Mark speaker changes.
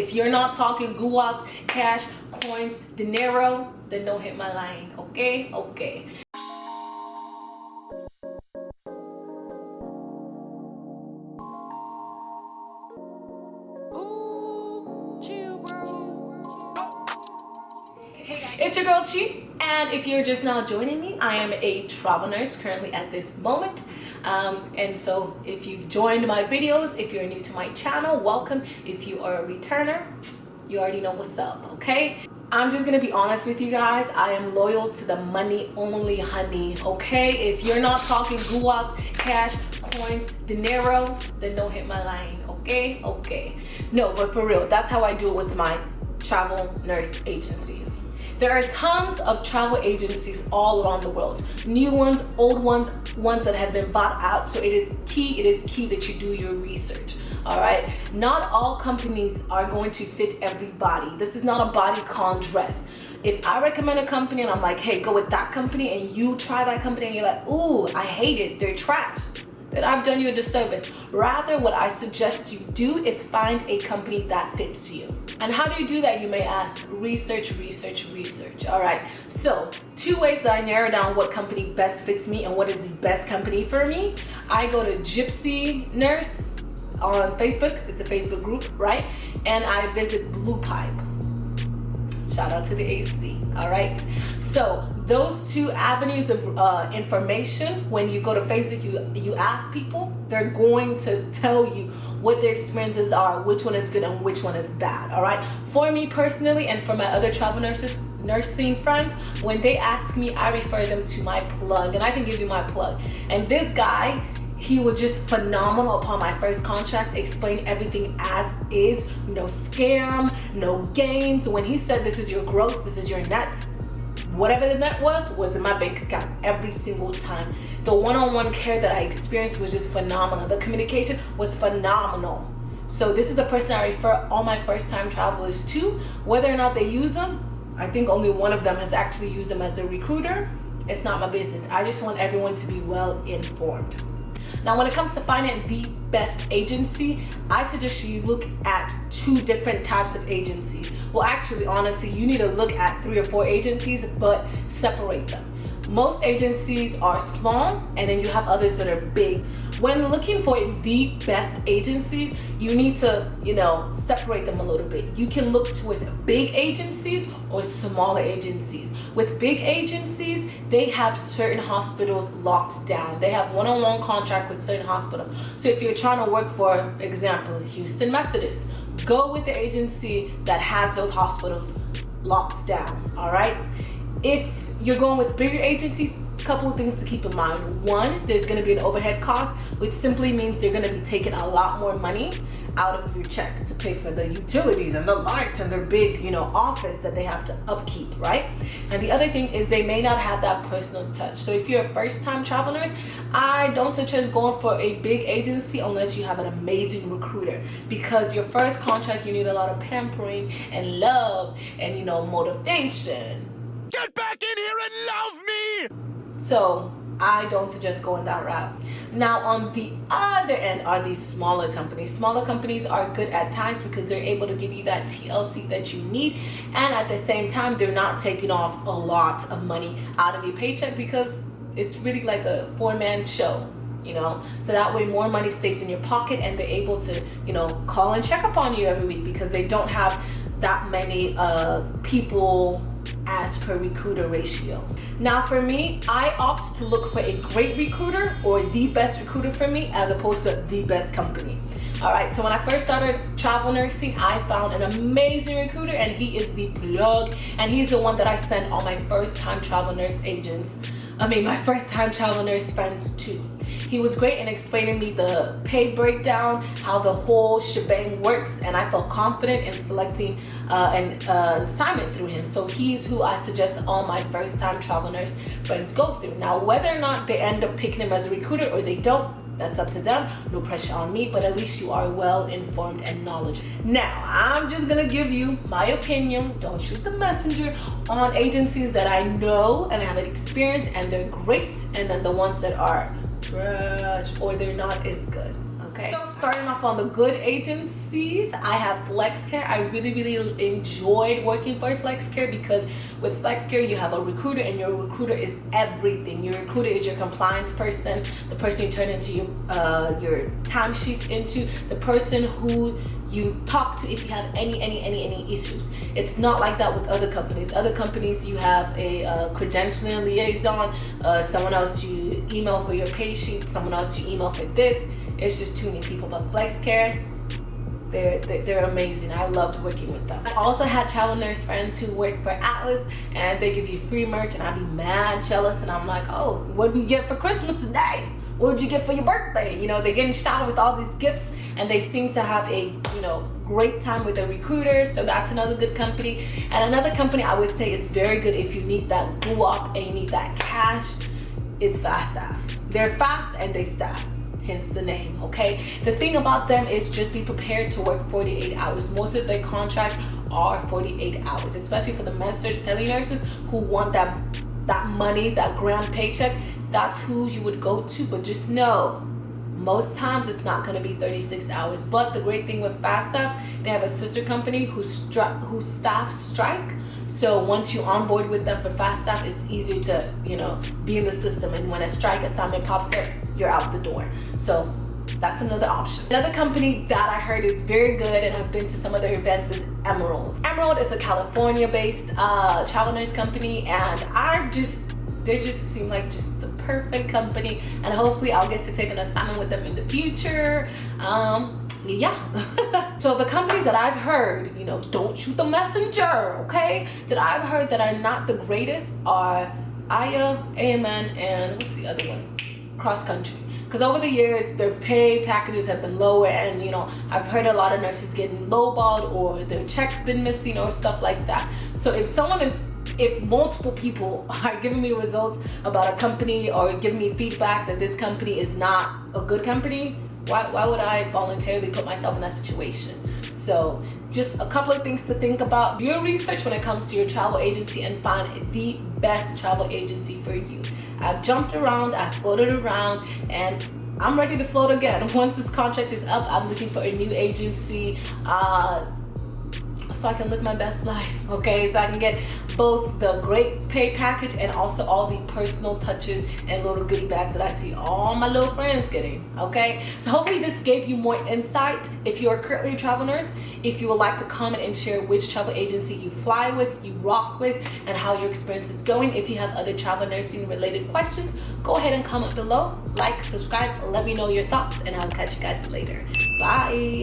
Speaker 1: If you're not talking guacs, cash, coins, dinero, then don't hit my line, okay? Okay. It's your girl Chi, and if you're just now joining me, I am a travel nurse currently at this moment. And so if you've joined my videos, if you're new to my channel, welcome. If you are a returner, you already know what's up, okay? I'm just gonna be honest with you guys. I am loyal to the money only, honey, okay? If you're not talking guacs, cash, coins, dinero, then don't hit my line, okay? Okay. No, but for real, that's how I do it with my travel nurse agencies. There are tons of travel agencies all around the world. New ones, old ones, ones that have been bought out. So it is key that you do your research. All right. Not all companies are going to fit everybody. This is not a bodycon dress. If I recommend a company and I'm like, hey, go with that company, and you try that company and you're like, ooh, I hate it, they're trash, then I've done you a disservice. Rather, what I suggest you do is find a company that fits you. And how do you do that, you may ask? Research, research, research. All right, so 2 ways that I narrow down what company best fits me and what is the best company for me. I go to Gypsy Nurse on Facebook. It's a Facebook group, right? And I visit Blue Pipe. Shout out to the AC, all right? So those 2 avenues of information, when you go to Facebook, you ask people, they're going to tell you what their experiences are, which one is good and which one is bad, all right? For me personally, and for my other travel nursing friends, when they ask me, I refer them to my plug, and I can give you my plug. And this guy, he was just phenomenal upon my first contract, explained everything as is, no scam, no games. When he said this is your gross, this is your net, whatever the net was in my bank account every single time. The one-on-one care that I experienced was just phenomenal. The communication was phenomenal. So this is the person I refer all my first-time travelers to. Whether or not they use them, I think only one of them has actually used them as a recruiter. It's not my business. I just want everyone to be well informed. Now, when it comes to finding the best agency, I suggest you look at 2 different types of agencies. Well, actually, honestly, you need to look at 3 or 4 agencies, but separate them. Most agencies are small, and then you have others that are big. When looking for the best agencies, you need to, separate them a little bit. You can look towards big agencies or smaller agencies. With big agencies, they have certain hospitals locked down. They have one-on-one contract with certain hospitals. So if you're trying to work, for example, Houston Methodist, go with the agency that has those hospitals locked down, all right? If you're going with bigger agencies, a couple of things to keep in mind. 1, there's going to be an overhead cost, which simply means they're going to be taking a lot more money out of your check to pay for the utilities and the lights and their big, office that they have to upkeep, right? And the other thing is they may not have that personal touch. So if you're a first-time travel nurse, I don't suggest going for a big agency unless you have an amazing recruiter, because your first contract, you need a lot of pampering and love and, motivation.
Speaker 2: Get back in here and love me!
Speaker 1: So I don't suggest going that route. Now, on the other end are these smaller companies. Smaller companies are good at times because they're able to give you that TLC that you need, and at the same time, they're not taking off a lot of money out of your paycheck because it's really like a 4-man show, so that way more money stays in your pocket, and they're able to, call and check up on you every week because they don't have that many people as per recruiter ratio. Now for me, I opt to look for a great recruiter or the best recruiter for me as opposed to the best company. All right, so when I first started travel nursing, I found an amazing recruiter, and he is the plug, and he's the one that I send all my first-time travel nurse friends to. He was great in explaining me the pay breakdown, how the whole shebang works, and I felt confident in selecting an assignment through him. So he's who I suggest all my first-time travel nurse friends go through. Now, whether or not they end up picking him as a recruiter or they don't, that's up to them. No pressure on me, but at least you are well informed and knowledgeable. Now, I'm just gonna give you my opinion, don't shoot the messenger, on agencies that I know and have experience and they're great, and then the ones that are trash or they're not as good, okay? okay? So starting off on the good agencies, I have FlexCare. I really enjoyed working for FlexCare because with FlexCare you have a recruiter, and your recruiter is everything. Your recruiter is your compliance person, the person you turn into your timesheets into, the person who you talk to if you have any issues. It's not like that with other companies. Other companies, you have a credentialing liaison, someone else you email for your pay sheet, someone else you email for this. It's just too many people. But FlexCare, they're amazing. I loved working with them. I also had travel nurse friends who work for Atlas, and they give you free merch, and I'd be mad jealous, and I'm like, oh, what did we get for Christmas today? What did you get for your birthday? You know, they're getting showered with all these gifts, and they seem to have a, you know, great time with their recruiters. So that's another good company. And another company I would say is very good if you need that go-up and you need that cash is Fast Staff. They're fast and they staff, hence the name, okay? The thing about them is just be prepared to work 48 hours. Most of their contracts are 48 hours, especially for the med-surg tele nurses who want that money, that grand paycheck. That's who you would go to. But just know, most times it's not going to be 36 hours. But the great thing with Fast Staff, they have a sister company whose staff strike. So once you onboard with them for Fast Staff, it's easier to, you know, be in the system. And when a strike assignment pops up, you're out the door. So that's another option. Another company that I heard is very good, and I've been to some of their events, is Emerald. Emerald is a California-based travel nurse company, and they just seem like just the perfect company, and hopefully I'll get to take an assignment with them in the future. Yeah. So the companies that I've heard, you know, don't shoot the messenger, okay, that I've heard that are not the greatest are Aya, AMN, and what's the other one? Cross Country. Because over the years their pay packages have been lower, and you know, I've heard a lot of nurses getting lowballed, or their checks been missing, or stuff like that. So if multiple people are giving me results about a company or giving me feedback that this company is not a good company, why would I voluntarily put myself in that situation? So just a couple of things to think about. Do your research when it comes to your travel agency and find the best travel agency for you. I've jumped around, I've floated around, and I'm ready to float again. Once this contract is up, I'm looking for a new agency so I can live my best life, okay? So I can get both the great pay package and also all the personal touches and little goodie bags that I see all my little friends getting, okay? So hopefully this gave you more insight. If you are currently a travel nurse, if you would like to comment and share which travel agency you fly with, you rock with, and how your experience is going. If you have other travel nursing related questions, go ahead and comment below, like, subscribe, let me know your thoughts, and I'll catch you guys later. Bye.